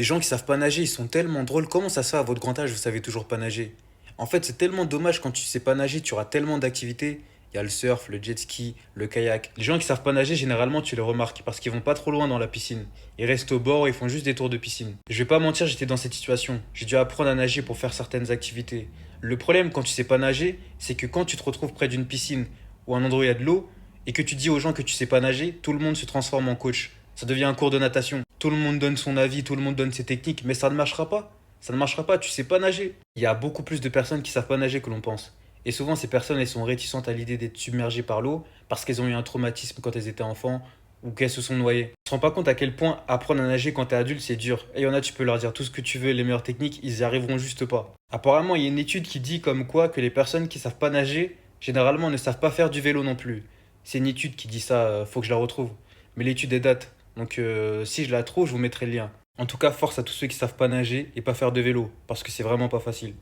Les gens qui savent pas nager, ils sont tellement drôles. Comment ça se fait à votre grand âge, vous savez toujours pas nager? En fait, c'est tellement dommage quand tu sais pas nager, tu auras tellement d'activités. Il y a le surf, le jet ski, le kayak. Les gens qui savent pas nager, généralement, tu les remarques parce qu'ils vont pas trop loin dans la piscine. Ils restent au bord, ils font juste des tours de piscine. Je vais pas mentir, j'étais dans cette situation. J'ai dû apprendre à nager pour faire certaines activités. Le problème quand tu sais pas nager, c'est que quand tu te retrouves près d'une piscine ou un endroit où il y a de l'eau et que tu dis aux gens que tu sais pas nager, tout le monde se transforme en coach. Ça devient un cours de natation. Tout le monde donne son avis, tout le monde donne ses techniques, mais ça ne marchera pas. Ça ne marchera pas, tu sais pas nager. Il y a beaucoup plus de personnes qui savent pas nager que l'on pense. Et souvent, ces personnes, elles sont réticentes à l'idée d'être submergées par l'eau parce qu'elles ont eu un traumatisme quand elles étaient enfants ou qu'elles se sont noyées. Tu te rends pas compte à quel point apprendre à nager quand t'es adulte, c'est dur. Et il y en a, tu peux leur dire tout ce que tu veux, les meilleures techniques, ils y arriveront juste pas. Apparemment, il y a une étude qui dit comme quoi que les personnes qui savent pas nager, généralement, ne savent pas faire du vélo non plus. C'est une étude qui dit ça, faut que je la retrouve. Mais l'étude est date. Donc si je la trouve, je vous mettrai le lien. En tout cas, force à tous ceux qui savent pas nager et pas faire de vélo, parce que c'est vraiment pas facile.